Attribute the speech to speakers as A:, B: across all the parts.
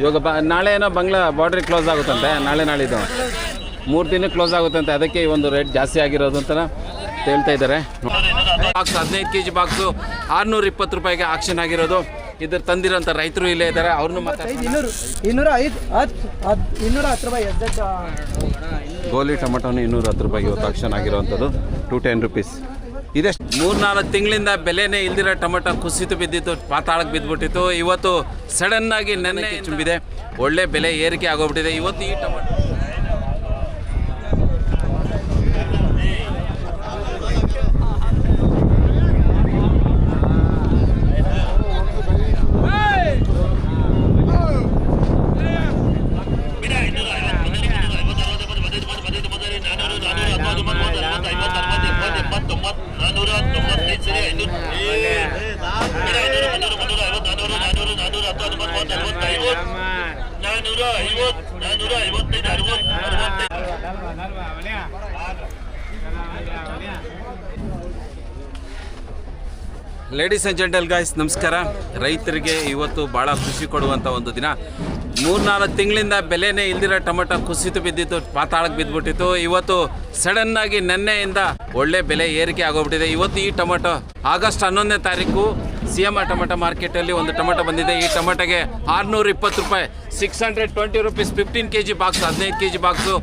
A: ಇವಾಗ ನಾಳೆ ಏನೋ ಬಂಗ್ಲಾ ಬಾರ್ಡ್ರಿಗೆ ಕ್ಲೋಸ್ ಆಗುತ್ತಂತೆ, ನಾಳಿದ್ದು 3 ದಿನಕ್ಕೆ ಕ್ಲೋಸ್ ಆಗುತ್ತಂತೆ. ಅದಕ್ಕೆ ಈ ಒಂದು ರೇಟ್ ಜಾಸ್ತಿ ಆಗಿರೋದು ಅಂತ ಹೇಳ್ತಾ ಇದ್ದಾರೆ. ಬಾಕ್ಸ್ 15 kg ಬಾಕ್ಸು 620 ರೂಪಾಯಿಗೆ ಆಕ್ಷನ್ ಆಗಿರೋದು. ಇದ್ರ ತಂದಿರೋಂಥ ರೈತರು ಇಲ್ಲೇ ಇದ್ದಾರೆ, ಅವ್ರನ್ನೂ ಗೋಲಿ ಟೊಮೆಟೊನು 210 ರೂಪಾಯಿಗೆ ಇವತ್ತು ಆಕ್ಷನ್ ಆಗಿರೋವಂಥದ್ದು 210 rupees. ಇದೆಷ್ಟು 3-4 ತಿಂಗಳಿಂದ ಬೆಲೆನೇ ಇಲ್ದಿರೋ ಟೊಮೆಟೊ ಕುಸಿತು ಬಿದ್ದಿತ್ತು, ಪಾತಾಳಕ್ಕೆ ಬಿದ್ದುಬಿಟ್ಟಿತ್ತು. ಇವತ್ತು ಸಡನ್ನಾಗಿ ನೆನ್ನೆ ತುಂಬಿದೆ, ಒಳ್ಳೆ ಬೆಲೆ ಏರಿಕೆ ಆಗೋಗ್ಬಿಟ್ಟಿದೆ ಇವತ್ತು ಈ tomato. Ladies and gentle guys, ನಮಸ್ಕಾರ. ರೈತರಿಗೆ ಇವತ್ತು ಭಾಳ ಖುಷಿ ಕೊಡುವಂಥ ಒಂದು ದಿನ. 3-4 ತಿಂಗಳಿಂದ ಬೆಲೆನೇ ಇಲ್ದಿರೋ ಟೊಮೆಟೊ ಕುಸಿತು ಬಿದ್ದಿತ್ತು, ಪಾತಾಳಕ್ಕೆ ಬಿದ್ದುಬಿಟ್ಟಿತ್ತು. ಇವತ್ತು ಸಡನ್ನಾಗಿ ನೆನ್ನೆಯಿಂದ ಒಳ್ಳೆ ಬೆಲೆ ಏರಿಕೆ ಆಗೋಗ್ಬಿಟ್ಟಿದೆ. ಇವತ್ತು ಈ ಟೊಮೆಟೊ ಆಗಸ್ಟ್ 11ನೇ ತಾರೀಕು CMR ಟೊಮೆಟೊ ಮಾರ್ಕೆಟಲ್ಲಿ ಒಂದು ಟೊಮೆಟೊ ಬಂದಿದೆ. ಈ ಟೊಮೆಟೊಗೆ 620 ರೂಪಾಯಿ, 620 rupees 15 kg box, 15 kg box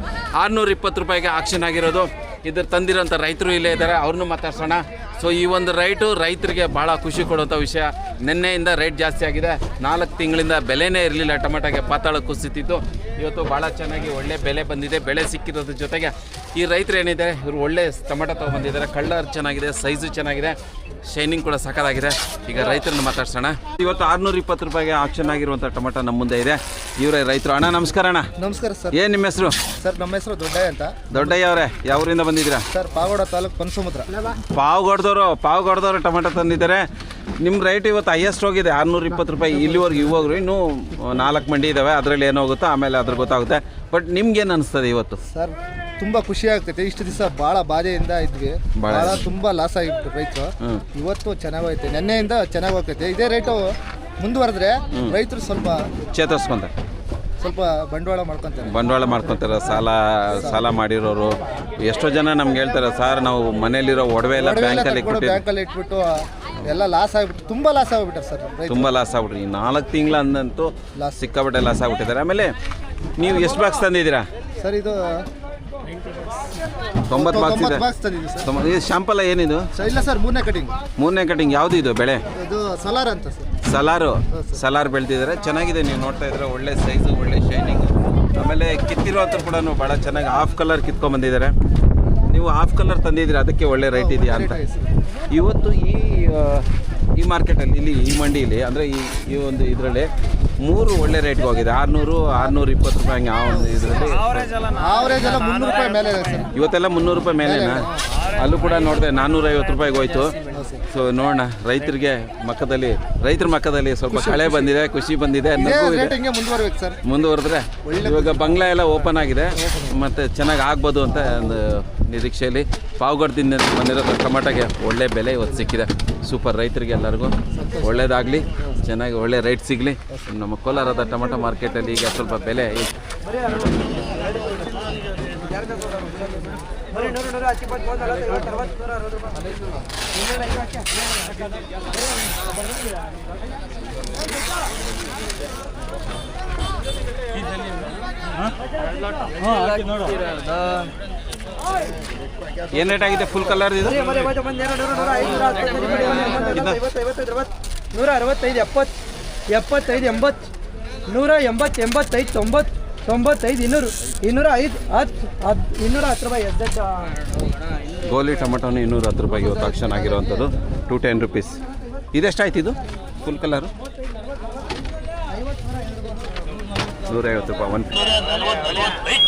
A: 620 ರೂಪಾಯಿಗೆ ಆಕ್ಷನ್ ಆಗಿರೋದು. ಇದ್ರ ತಂದಿರೋಂಥ ರೈತರು ಇಲ್ಲೇ ಇದ್ದಾರೆ, ಅವ್ರನ್ನೂ ಮಾತಾಡ್ಸೋಣ. ಸೊ ಈ ಒಂದು ರೈತರಿಗೆ ಭಾಳ ಖುಷಿ ಕೊಡುವಂಥ ವಿಷಯ. ನಿನ್ನೆಯಿಂದ ರೇಟ್ ಜಾಸ್ತಿ ಆಗಿದೆ. 4 ತಿಂಗಳಿಂದ ಬೆಲೆನೇ ಇರಲಿಲ್ಲ, ಟೊಮೆಟೊಗೆ ಪಾತಾಳ ಕುಸಿತಿತ್ತು. ಇವತ್ತು ಭಾಳ ಚೆನ್ನಾಗಿ ಒಳ್ಳೆ ಬೆಲೆ ಬಂದಿದೆ. ಬೆಲೆ ಸಿಕ್ಕಿರೋದ್ರ ಜೊತೆಗೆ ಈ ರೈತರು ಏನಿದೆ, ಇವರು ಒಳ್ಳೆ ಟೊಮೆಟೊ ತೊಗೊಂಬಂದಿದ್ದಾರೆ. ಕಲರ್ ಚೆನ್ನಾಗಿದೆ, ಸೈಜು ಚೆನ್ನಾಗಿದೆ, ಶೈನಿಂಗ್ ಕೂಡ ಸಕ್ಕತ್ತಾಗಿದೆ. ಈಗ ರೈತರನ್ನ ಮಾತಾಡ್ಸೋಣ. ಇವತ್ತು 620 ರೂಪಾಯಿಗೆ ಆಕ್ಷನ್ ಆಗಿರುವಂಥ ಟೊಮೆಟೊ ನಮ್ಮ ಮುಂದೆ ಇದೆ. ಇವರೇ ರೈತರು. ಅಣ್ಣ ನಮಸ್ಕಾರ. ಅಣ್ಣ
B: ನಮಸ್ಕಾರ ಸರ್.
A: ಏನು ನಿಮ್ಮ ಹೆಸರು?
B: ಸರ್ ನಮ್ಮ ಹೆಸರು ದೊಡ್ಡಯ್ಯ ಅಂತ.
A: ದೊಡ್ಡಯ್ಯ ಅವರೇ, ಯಾವೂರಿಂದ ಬಂದಿದ್ದೀರಾ?
B: ಸರ್ ಪಾವಗಡ ತಾಲೂಕು ಪನ್ಸಮುದ್ರ.
A: ಪಾವಗಡದವರು ಟೊಮೆಟೊ ತಂದಿದ್ದಾರೆ. ನಿಮ್ಮ ರೇಟ್ ಇವತ್ತು ಹೈಯೆಸ್ಟ್ ಹೋಗಿದೆ 620 ರೂಪಾಯಿ ಇಲ್ಲಿವರೆಗೂ. ಇವಾಗ್ರು ಇನ್ನೂ 4 ಮಂಡಿ ಇದ್ದಾವೆ, ಅದರಲ್ಲಿ ಏನೋ ಹೋಗುತ್ತೋ ಆಮೇಲೆ ಅದ್ರ ಗೊತ್ತಾಗುತ್ತೆ. ಬಟ್ ನಿಮ್ಗೇನು ಅನಿಸ್ತದೆ ಇವತ್ತು?
B: ಸರ್ ತುಂಬ ಖುಷಿ ಆಗ್ತೈತೆ. ಇಷ್ಟು ದಿವಸ ಭಾಳ ಬಾಧೆಯಿಂದ ಇದ್ವಿ, ಭಾಳ ತುಂಬ ಲಾಸ್ ಆಗಿಬಿಟ್ಟು ರೈತರು. ಇವತ್ತು ಚೆನ್ನಾಗೈತೆ, ನೆನ್ನೆಯಿಂದ ಚೆನ್ನಾಗಿ ಹೋಗ್ತೈತೆ. ಇದೇ ರೇಟು ಮುಂದುವರೆದ್ರೆ ರೈತರು ಸ್ವಲ್ಪ
A: ಚೇತರಿಸ್ಕೊಂತಾರೆ,
B: ಸ್ವಲ್ಪ ಬಂಡವಾಳ
A: ಮಾಡ್ಕೊತಾರೆ. ಸಾಲ ಮಾಡಿರೋರು ಎಷ್ಟೋ ಜನ ನಮ್ಗೆ ಹೇಳ್ತಾರೆ, ಸರ್ ನಾವು ಮನೇಲಿರೋ ಒಡವೆ ಎಲ್ಲ ಬ್ಯಾಂಕಲ್ಲಿ
B: ಇಟ್ಬಿಟ್ಟು ಎಲ್ಲ ಲಾಸ್ ಆಗಿಬಿಟ್ಟು, ತುಂಬ ಲಾಸ್ ಆಗಿಬಿಟ್ಟಾರೆ ಸರ್.
A: ತುಂಬ ಲಾಸ್ ಆಗ್ಬಿಟ್ರಿ. ಈ 4 ತಿಂಗಳ ಅಂದಂತೂ ಸಿಕ್ಕಾಪಟ್ಟೆ ಲಾಸ್ ಆಗ್ಬಿಟ್ಟಿದ್ದಾರೆ. ಆಮೇಲೆ ನೀವು ಎಷ್ಟು ಬಾಕ್ಸ್ ತಂದಿದ್ದೀರಾ
B: ಸರ್? ಇದು
A: 90 ಬಾಕ್ಸ್ ತಂದಿದ್ದೀವಿ ಸರ್. ಇದು ಶಾಂಪಲ್ ಏನಿದು?
B: ಇಲ್ಲ ಸರ್, 3ನೇ ಕಟಿಂಗ್.
A: ಯಾವುದು ಇದು ಬೆಳೆ?
B: ಇದು ಸಲಾರ್ ಅಂತ ಸರ್.
A: ಸಲಾರ್ ಬೆಳೆದಿದ್ದಾರೆ. ಚೆನ್ನಾಗಿದೆ, ನೀವು ನೋಡ್ತಾ ಇದ್ರೆ ಒಳ್ಳೆ ಸೈಜು, ಒಳ್ಳೆ ಶೈನಿಂಗು. ಆಮೇಲೆ ಕಿತ್ತಿರೋಂಥ ಕೂಡ ಭಾಳ ಚೆನ್ನಾಗಿ ಹಾಫ್ ಕಲರ್ ಕಿತ್ಕೊಂಡ್ಬಂದಿದ್ದಾರೆ. ನೀವು ಹಾಫ್ ಕಲರ್ ತಂದಿದ್ದೀರಾ, ಅದಕ್ಕೆ ಒಳ್ಳೆ ರೇಟ್ ಇದೆಯಾ ಅಂತ. ಇವತ್ತು ಈ ಮಾರ್ಕೆಟಲ್ಲಿ, ಇಲ್ಲಿ ಈ ಮಂಡಿಯಲ್ಲಿ ಅಂದರೆ ಈ ಒಂದು ಇದರಲ್ಲಿ 3 ಒಳ್ಳೆ ರೇಟ್ಗೆ ಹೋಗಿದೆ. 600-620 ರೂಪಾಯಿ ಹಂಗೆ. ಆ ಒಂದು ಇದರಲ್ಲಿ
B: ಆವರೇಜ್ ಎಲ್ಲ 300 ರೂಪಾಯಿ ಮೇಲೆ ಇದೆ ಸರ್.
A: ಇವತ್ತೆಲ್ಲ 300 ರೂಪಾಯಿ ಮೇಲೆನಾ? ಅಲ್ಲೂ ಕೂಡ ನೋಡಿದೆ 450 ರೂಪಾಯಿಗೆ ಹೋಯ್ತು. ಸೊ ನೋಡೋಣ, ರೈತರ ಮಕ್ಕದಲ್ಲಿ ಸ್ವಲ್ಪ ಕಳೆ ಬಂದಿದೆ, ಖುಷಿ ಬಂದಿದೆ, ನಗು ಇದೆ. ಮುಂದುವರೆದ್ರೆ ಇವಾಗ ಬಂಗ್ಲಾ ಎಲ್ಲ ಓಪನ್ ಆಗಿದೆ, ಮತ್ತು ಚೆನ್ನಾಗಿ ಆಗ್ಬೋದು ಅಂತ ಒಂದು ನಿರೀಕ್ಷೆಯಲ್ಲಿ. ಪಾವಗಡದಿಂದ ಬಂದಿರೋ ಟೊಮೆಟೊಗೆ ಒಳ್ಳೆ ಬೆಲೆ ಇವತ್ತು ಸಿಕ್ಕಿದೆ. ಸೂಪರ್. ರೈತರಿಗೆ ಎಲ್ಲರಿಗೂ ಒಳ್ಳೇದಾಗಲಿ, ಚೆನ್ನಾಗಿ ಒಳ್ಳೆ ರೇಟ್ ಸಿಗಲಿ. ನಮ್ಮ ಕೋಲಾರದ ಟೊಮೆಟೊ ಮಾರ್ಕೆಟಲ್ಲಿ ಈಗ ಸ್ವಲ್ಪ ಬೆಲೆ ಏನು ರೇಟ್ ಆಗಿದೆ ಫುಲ್ ಕಲರ್? ಇದು
C: 165, 70, 75, 80, 180, 85, 90, 95, 200, 205, 10 ರೂಪಾಯಿ.
A: ಗೋಲಿ ಟೊಮೆಟೊನು 210 ರೂಪಾಯಿಗೆ ಇವತ್ತು ಆಕ್ಷನ್ ಆಗಿರೋವಂಥದ್ದು 210 rupees. ಇದೆಷ್ಟಾಯ್ತು ಇದು ಫುಲ್ ಕಲರು? 150 ರೂಪಾಯಿ. 145.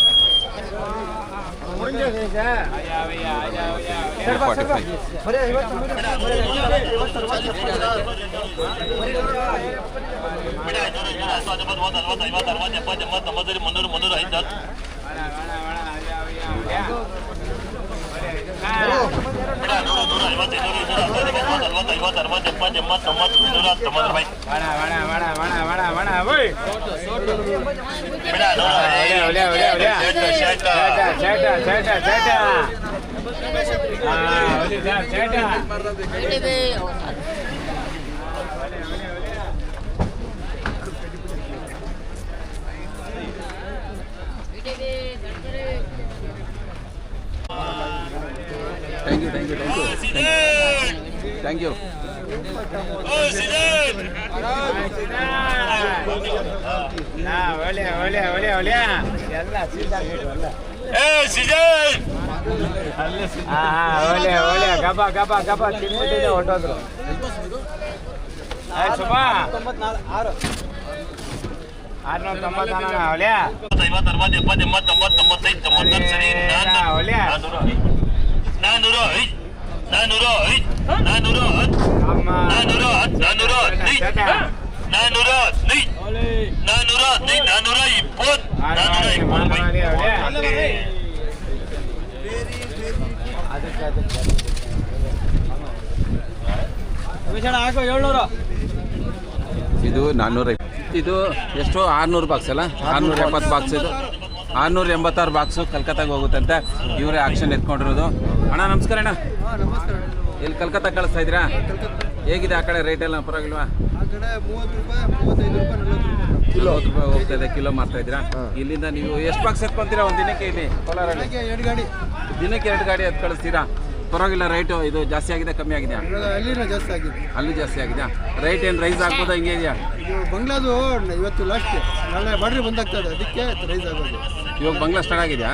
A: ಥ್ಯಾಂಕ್ ಯು
D: ಹೊಟ್ಟೋದ್ರು ಹಾಕೋ 700
A: ಇದು 400. ಇದು ಎಷ್ಟು 600 ಬಾಕ್ಸ್ ಅಲ್ಲ, 670 ಬಾಕ್ಸ್. ಇದು 686 ಬಾಕ್ಸು ಕಲ್ಕತ್ತಾಗ ಹೋಗುತ್ತಂತೆ. ಇವರೇ ಆಕ್ಷನ್ ಎತ್ಕೊಂಡಿರೋದು. ಅಣ್ಣ ನಮಸ್ಕಾರ ಅಣ್ಣ. ಇಲ್ಲಿ ಕಲ್ಕತ್ತಾ ಕಳಿಸ್ತಾ ಇದ್ದೀರಾ? ಹೇಗಿದೆ ಆ ಕಡೆ ರೇಟ್ ಎಲ್ಲ ಪರವಾಗಿಲ್ವಾ?
B: ಆ ಕಡೆ 30 ರೂಪಾಯಿ 35 ರೂಪಾಯಿ 40 ರೂಪಾಯಿ
A: 40 ರೂಪಾಯಿ ಹೋಗ್ತಾ ಇದೆ ಕಿಲೋ ಮಾಡ್ತಾ ಇದ್ದೀರಾ? ಇಲ್ಲಿಂದ ನೀವು ಎಷ್ಟು ಬಾಕ್ಸ್ ಎತ್ಕೊಂತೀರಾ ಒಂದು ದಿನಕ್ಕೆ? ಇಲ್ಲಿ ಕೋಲಾರಲ್ಲಿ
B: 2 ಗಾಡಿ
A: ದಿನಕ್ಕೆ 2 ಗಾಡಿ ಎತ್ ಕಳಿಸ್ತೀರಾ? ಪರವಾಗಿಲ್ಲ. ರೈಟು ಇದು ಜಾಸ್ತಿ ಆಗಿದೆ ಕಮ್ಮಿ ಆಗಿದೆಯಾ?
B: ಅಲ್ಲಿನ ಜಾಸ್ತಿ ಆಗಿದೆ.
A: ಅಲ್ಲಿ ಜಾಸ್ತಿ ಆಗಿದೆಯಾ? ರೈಟ್ ಏನು ರೈಸ್ ಆಗ್ಬೋದಾ ಹಿಂಗೆ ಇದೆಯಾ?
B: ಇದು ಬಂಗ್ಲಾದು ಇವತ್ತು ಲಾಸ್ಟ್, ನಾಳೆ ಬಾಡ್ರಿ ಬಂದಾಗ್ತದೆ, ಅದಕ್ಕೆ ರೈಸ್ ಆಗೋದು.
A: ಇವಾಗ ಬಂಗ್ಲಾ ಸ್ಟಾರ್ಟ್ ಆಗಿದೆಯಾ?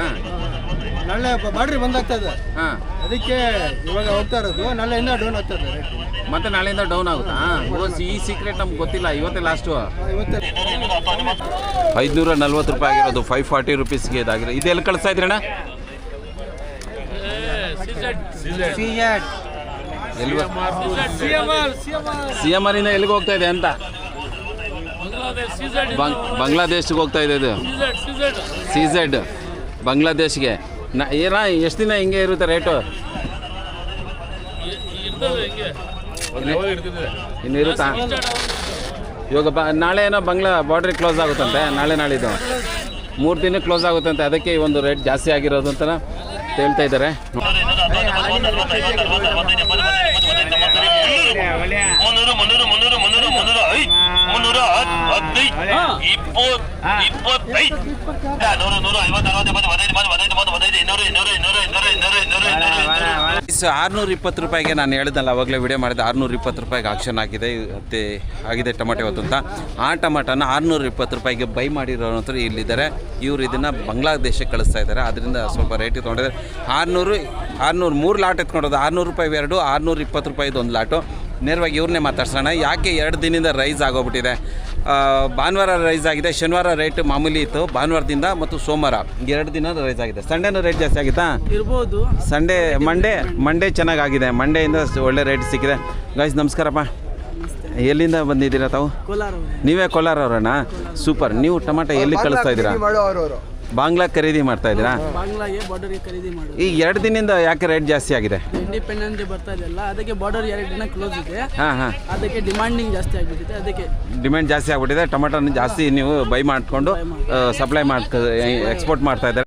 B: ನಾಳೆ ಬಾಡ್ರಿ ಬಂದಾಗ್ತದೆ,
A: ಹಾಂ.
B: ಅದಕ್ಕೆ ಇವಾಗ ಹೋಗ್ತಾ ಇರೋದು. ನಾಳೆಯಿಂದ ಡೌನ್ ಆಗ್ತದೆ ರೇಟ್.
A: ಮತ್ತೆ ನಾಳೆಯಿಂದ ಡೌನ್ ಆಗುತ್ತಾ? ಈ ಸೀಕ್ರೆಟ್ ನಮ್ಗೆ ಗೊತ್ತಿಲ್ಲ. ಇವತ್ತೇ ಲಾಸ್ಟು.
B: ಇವತ್ತೇ
A: 540 ರೂಪಾಯಿ ಆಗಿರೋದು 540 ರುಪೀಸ್ಗೆ ಇದಾಗಿದೆ. ಇದು ಎಲ್ಲಿ ಕಳಿಸ್ತಾ ಇದ್ರಣ್ಣ? ಎಲ್ಲಿ CMR ಇಂದ ಎಲ್ಲಿಗೆ ಹೋಗ್ತಾ ಇದೆ ಅಂತ? ಬಾಂಗ್ಲಾದೇಶ್ಗೆ ಹೋಗ್ತಾ ಇದೆ ಇದು. CZ ಬಾಂಗ್ಲಾದೇಶ್ಗೆ. ಏನ ಎಷ್ಟು ದಿನ ಹಿಂಗೆ ಇರುತ್ತೆ ರೇಟು? ಇನ್ನು ಇರುತ್ತಾ? ಇವಾಗ ನಾಳೆ ಏನೋ ಬಾಂಗ್ಲಾ ಬಾರ್ಡ್ರಿಗೆ ಕ್ಲೋಸ್ ಆಗುತ್ತಂತೆ. ನಾಳಿದ್ದು 3 ದಿನ ಕ್ಲೋಸ್ ಆಗುತ್ತಂತೆ. ಅದಕ್ಕೆ ಈ ಒಂದು ರೇಟ್ ಜಾಸ್ತಿ ಆಗಿರೋದು ಅಂತ ಹೇಳ್ತಾ ಇದ್ದಾರೆ. ಸೊ 620 ರೂಪಾಯಿಗೆ ನಾನು ಹೇಳಿದ್ನಲ್ಲ ಅವಾಗಲೇ ವಿಡಿಯೋ ಮಾಡಿದೆ. 620 ರೂಪಾಯಿಗೆ ಆಕ್ಷನ್ ಆಗಿದೆ ಮತ್ತು ಆಗಿದೆ ಟೊಮೆಟೊ ಇವತ್ತು ಅಂತ. ಆ ಟೊಮೆಟೊನ 620 ರೂಪಾಯಿಗೆ ಬೈ ಮಾಡಿರೋಂಥವ್ರು ಇಲ್ಲಿದ್ದಾರೆ. ಇವರು ಇದನ್ನು ಬಾಂಗ್ಲಾದೇಶಕ್ಕೆ ಕಳಿಸ್ತಾ ಇದ್ದಾರೆ. ಅದರಿಂದ ಸ್ವಲ್ಪ ರೇಟ್ ತೊಗೊಂಡಿದ್ದಾರೆ. 600 3 ಲಾಟ್ ಎತ್ಕೊಂಡೋದು. 600 ರೂಪಾಯಿ 2, 620 ರೂಪಾಯಿದು ಒಂದು ಲಾಟು. ನೇರವಾಗಿ ಇವ್ರನ್ನೇ ಮಾತಾಡ್ಸೋಣ. ಯಾಕೆ 2 ದಿನದಿಂದ ರೈಸ್ ಆಗೋಗ್ಬಿಟ್ಟಿದೆ? ಭಾನುವಾರ ರೈಸ್ ಆಗಿದೆ, ಶನಿವಾರ ರೇಟ್ ಮಾಮೂಲಿ ಇತ್ತು, ಭಾನುವಾರದಿಂದ ಮತ್ತು ಸೋಮವಾರ 2 ದಿನ ರೈಸ್ ಆಗಿದೆ. ಸಂಡೇನೂ ರೇಟ್ ಜಾಸ್ತಿ ಆಗಿತ್ತಾ?
C: ಇರ್ಬೋದು.
A: ಸಂಡೇ ಮಂಡೇ ಚೆನ್ನಾಗಾಗಿದೆ. ಮಂಡೆಯಿಂದ ಒಳ್ಳೆ ರೇಟ್ ಸಿಕ್ಕಿದೆ. ಗಾಯ್ಸ್ ನಮಸ್ಕಾರಪ್ಪ. ಎಲ್ಲಿಂದ ಬಂದಿದ್ದೀರಾ ತಾವು?
C: ಕೋಲಾರ.
A: ನೀವೇ ಕೋಲಾರ ಅವರಣ್ಣ? ಸೂಪರ್. ನೀವು ಟೊಮಾಟೊ ಎಲ್ಲಿ ಕಳಿಸ್ತಾ ಇದ್ದೀರಾ? ಬಾಂಗ್ಲಾ ಖರೀದಿ ಮಾಡ್ತಾ ಇದ್ದೀರಾ?
C: ಬಾಂಗ್ಲಾಗೆ ಬಾರ್ಡರ್ಗೆ ಖರೀದಿ ಮಾಡೋದು.
A: ಈ 2 ದಿನದಿಂದ ಯಾಕೆ ರೇಟ್ ಜಾಸ್ತಿ ಆಗಿದೆ?
C: ಇಂಡಿಪೆಂಡೆನ್ಸ್ ಡೇ ಬರ್ತಾ ಇದೆಯಲ್ಲ, ಅದಕ್ಕೆ ಬಾರ್ಡರ್ 2 ದಿನ ಕ್ಲೋಸ್ ಇದೆ.
A: ಹಾಂ.
C: ಅದಕ್ಕೆ ಡಿಮಾಂಡಿಂಗ್ ಜಾಸ್ತಿ ಆಗಿಬಿಟ್ಟಿದೆ. ಅದಕ್ಕೆ
A: ಡಿಮ್ಯಾಂಡ್ ಜಾಸ್ತಿ ಆಗ್ಬಿಟ್ಟಿದೆ. ಟೊಮೆಟೊನ ಜಾಸ್ತಿ ನೀವು ಬೈ ಮಾಡಿಕೊಂಡು ಸಪ್ಲೈ ಎಕ್ಸ್ಪೋರ್ಟ್ ಮಾಡ್ತಾ ಇದ್ದಾರೆ.